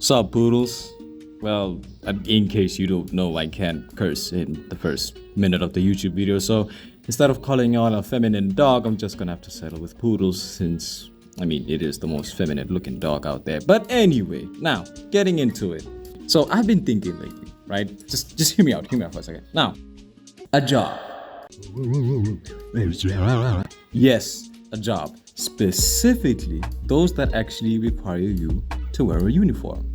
Sup, poodles? Well, in case you don't know, I can't curse in the first minute of the YouTube video, so instead of calling y'all a feminine dog, I'm just gonna have to settle with poodles since, it is the most feminine looking dog out there. But anyway, now, getting into it. So I've been thinking lately, right? Just hear me out for a second. Now, a job. Yes, a job. Specifically, those that actually require you to wear a uniform.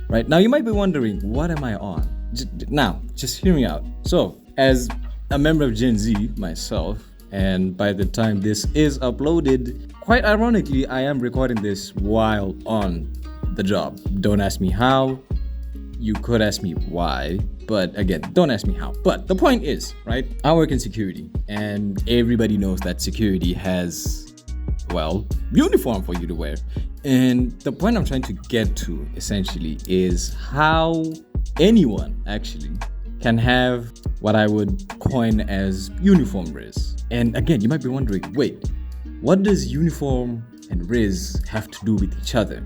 Right? Now, you might be wondering, what am I on? Now, just hear me out. So, as a member of Gen Z myself, and by the time this is uploaded, quite ironically, I am recording this while on the job. Don't ask me how. You could ask me why, but again, don't ask me how. But the point is, right? I work in security, and everybody knows that security has, well, uniform for you to wear. And the point I'm trying to get to essentially is how anyone actually can have what I would coin as uniform riz. And again, you might be wondering, wait, what does uniform and riz have to do with each other?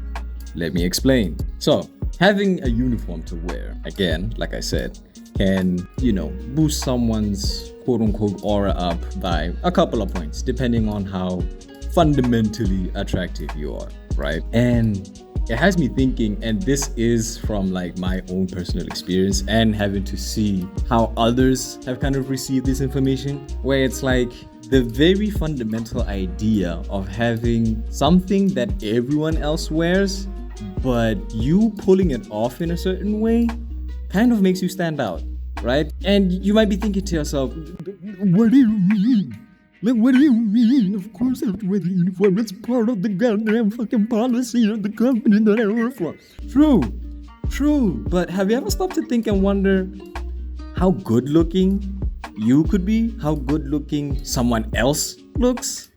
Let me explain. So, having a uniform to wear, again, like I said, can, boost someone's quote-unquote aura up by a couple of points, depending on how fundamentally attractive you are, right? And it has me thinking, and this is from my own personal experience and having to see how others have kind of received this information, where it's like the very fundamental idea of having something that everyone else wears, but you pulling it off in a certain way kind of makes you stand out, right? And you might be thinking to yourself, what do you mean? What do you mean? Of course I have to wear the uniform. It's part of the goddamn fucking policy of the company that I work for. True. But have you ever stopped to think and wonder how good looking you could be? How good looking someone else looks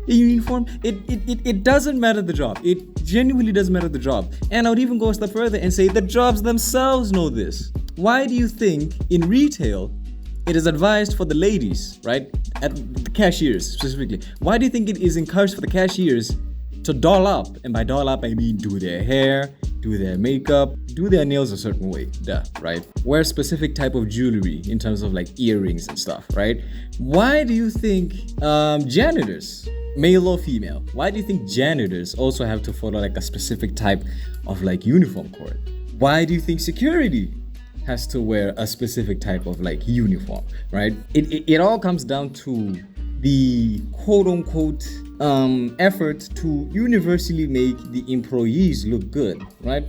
in uniform? It doesn't matter the job. It genuinely doesn't matter the job. And I would even go a step further and say the jobs themselves know this. Why do you think in retail it is advised for the ladies, right? At the cashiers specifically. Why do you think it is encouraged for the cashiers to doll up? And by doll up, I mean do their hair, do their makeup, do their nails a certain way, right? Wear specific type of jewelry in terms of earrings and stuff, right? Why do you think janitors, male or female, why do you think janitors also have to follow a specific type of uniform code? Why do you think security has to wear a specific type of uniform, right? It all comes down to the quote-unquote effort to universally make the employees look good, right?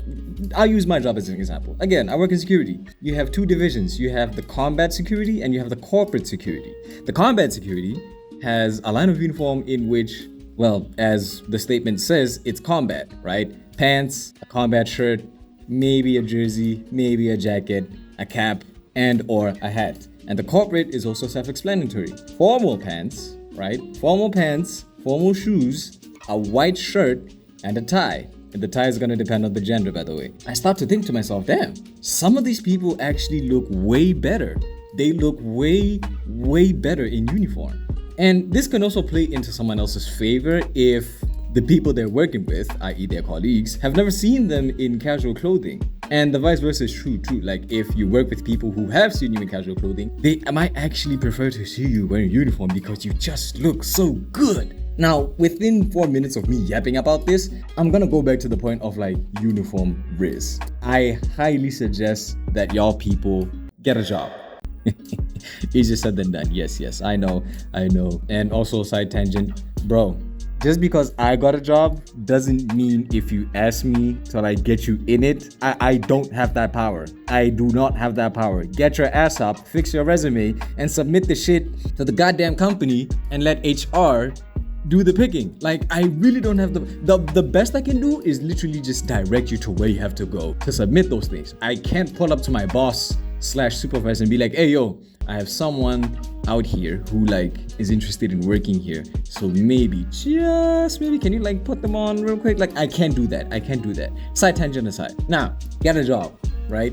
I'll use my job as an example. Again, I work in security. You have two divisions. You have the combat security and you have the corporate security. The combat security has a line of uniform in which, well, as the statement says, it's combat, right? Pants, a combat shirt, maybe a jersey, maybe a jacket, a cap, and or a hat. And the corporate is also self-explanatory. Formal pants, right? Formal pants, formal shoes, a white shirt, and a tie. And the tie is going to depend on the gender, by the way. I start to think to myself, damn, some of these people actually look way better. They look way better in uniform. And this can also play into someone else's favor if the people they're working with, i.e. their colleagues, have never seen them in casual clothing. And the vice versa is true too. If you work with people who have seen you in casual clothing, they might actually prefer to see you wearing a uniform because you just look so good. Now, within 4 minutes of me yapping about this, I'm gonna go back to the point of uniform riz. I highly suggest that y'all people get a job. Easier said than done. Yes, I know. And also, side tangent, bro. Just because I got a job doesn't mean if you ask me to get you in it, I don't have that power. I do not have that power. Get your ass up, fix your resume, and submit the shit to the goddamn company and let HR do the picking. I really don't have the best I can do is literally just direct you to where you have to go to submit those things. I can't pull up to my boss /supervisor and be like, hey yo, I have someone out here who is interested in working here, so maybe can you put them on real quick? I can't do that. Side tangent aside, now get a job, right?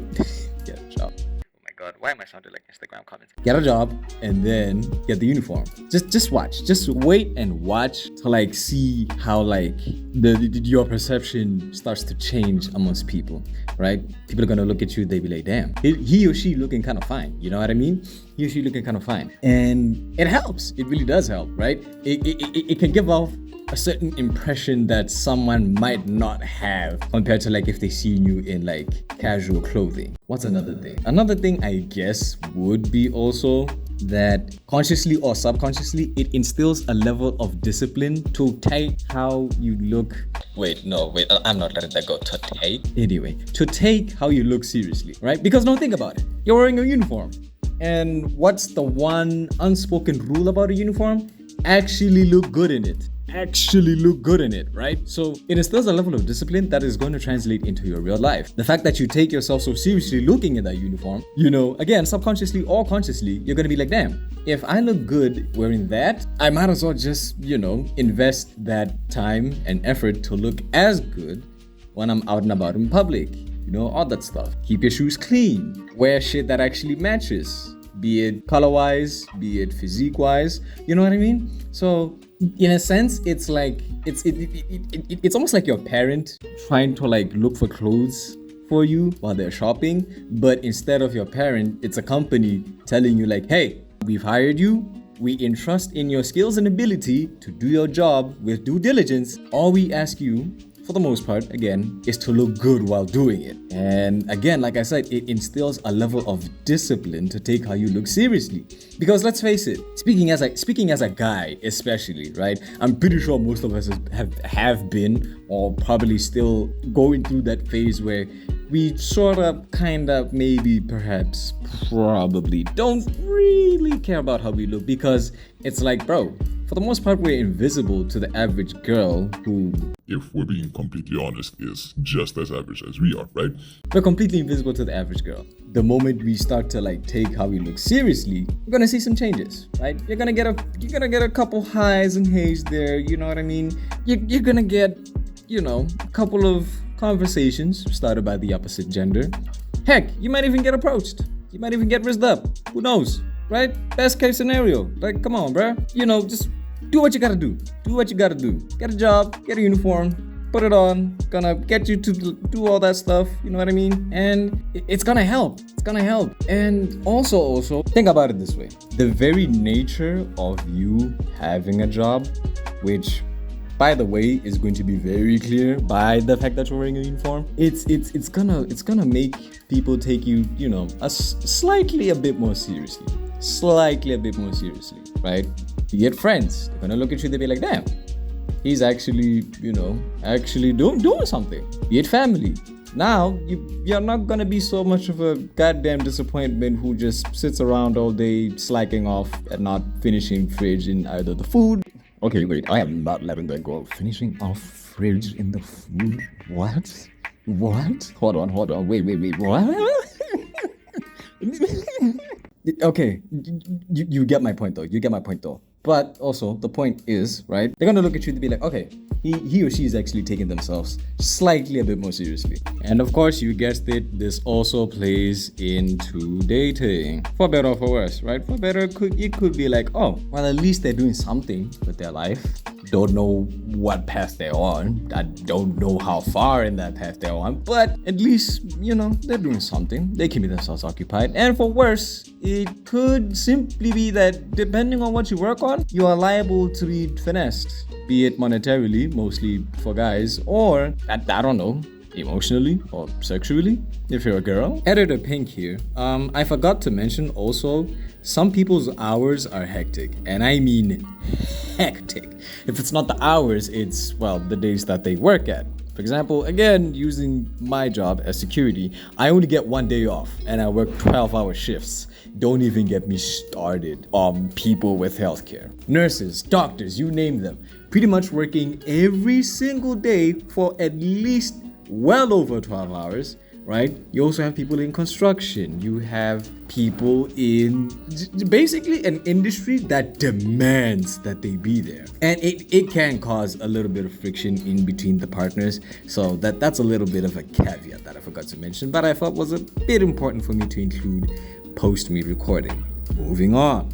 Get a job. Oh my god, Why am I sounding like Instagram comments? Get a job and then get the uniform. Just watch. Just wait and watch to like see how like your perception starts to change amongst people, right? People are gonna look at you, they be like, damn, he or she looking kind of fine. You know what I mean? He or she looking kind of fine. And it helps. It really does help, right? It can give off a certain impression that someone might not have compared to like if they seen you in like casual clothing. What's another thing? Another thing I guess would be also that consciously or subconsciously it instills a level of discipline to take how you look. I'm not letting that go. To take how you look seriously, right? Because don't think about it. You're wearing a uniform. And what's the one unspoken rule about a uniform? Actually look good in it. Right? So it instills a level of discipline that is going to translate into your real life. The fact that you take yourself so seriously looking in that uniform, again, subconsciously or consciously, you're going to be like, damn, if I look good wearing that, I might as well just, invest that time and effort to look as good when I'm out and about in public. All that stuff. Keep your shoes clean. Wear shit that actually matches, be it color-wise, be it physique-wise. You know what I mean? So in a sense, it's like it's almost like your parent trying to like look for clothes for you while they're shopping, but instead of your parent, it's a company telling you like, hey, we've hired you. We entrust in your skills and ability to do your job with due diligence. All we ask you, for the most part, again, is to look good while doing it. And again, like I said, it instills a level of discipline to take how you look seriously. Because let's face it, speaking as a guy, especially, right? I'm pretty sure most of us have been, or probably still going through that phase where we sort of, kind of, maybe, perhaps, probably don't really care about how we look, because it's like, bro, for the most part, we're invisible to the average girl who, if we're being completely honest, is just as average as we are, right? We're completely invisible to the average girl. The moment we start to like take how we look seriously, we're gonna see some changes, right? You're gonna get a couple highs and hays there, you know what I mean? You're gonna get, a couple of conversations started by the opposite gender. Heck, you might even get approached. You might even get rizzed up. Who knows, right? Best case scenario. Like, come on, bruh. Just do what you gotta do. Do what you gotta do. Get a job, get a uniform, put it on. Gonna get you to do all that stuff. You know what I mean? And it's gonna help. It's gonna help. And also, think about it this way. The very nature of you having a job, which, by the way, is going to be very clear by the fact that you're wearing a uniform. It's gonna make people take you, slightly a bit more seriously. Right? You get friends. They're gonna look at you. They'll be like, damn, he's actually, doing something. Be it family. Now, you're not gonna be so much of a goddamn disappointment who just sits around all day slacking off and not finishing fridge in either the food. Okay, wait, I am not letting that go. Finishing off fridge in the food? What? Hold on. Wait, what? Okay, you get my point though. But also, the point is, right, they're gonna look at you to be like, okay, he or she is actually taking themselves slightly a bit more seriously. And of course, you guessed it, this also plays into dating. For better or for worse, right? For better, it could be like, oh, well, at least they're doing something with their life. Don't know what path they're on. I don't know how far in that path they're on, but at least, they're doing something. They keep themselves occupied. And for worse, it could simply be that depending on what you work on, you are liable to be finessed, be it monetarily, mostly for guys, or, I don't know, emotionally or sexually, if you're a girl. Editor Pink here. I forgot to mention also, some people's hours are hectic, and I mean hectic. If it's not the hours, it's, the days that they work at. For example, again, using my job as security, I only get one day off, and I work 12-hour shifts. Don't even get me started on people with healthcare. Nurses, doctors, you name them. Pretty much working every single day for at least well over 12 hours, right? You also have people in construction. You have people in basically an industry that demands that they be there. And it can cause a little bit of friction in between the partners. So that's a little bit of a caveat that I forgot to mention, but I thought was a bit important for me to include opposed to me recording. Moving on.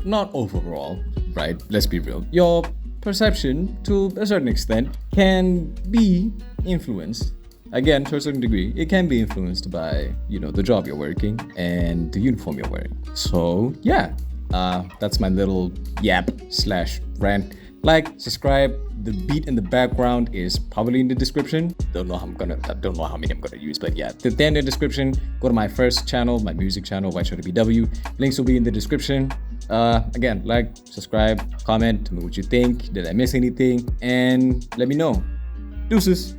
Not overall, right? Let's be real. Your perception, to a certain extent, can be influenced. Again, to a certain degree, it can be influenced by, the job you're working and the uniform you're wearing. So, yeah, that's my little yap/rant. Like, subscribe. The beat in the background is probably in the description. Don't know how many I'm gonna use, but yeah, they're in the description. Go to my first channel, my music channel, White Shirt BW. Links will be in the description. Again, like, subscribe, comment, tell me what you think. Did I miss anything? And let me know. Deuces.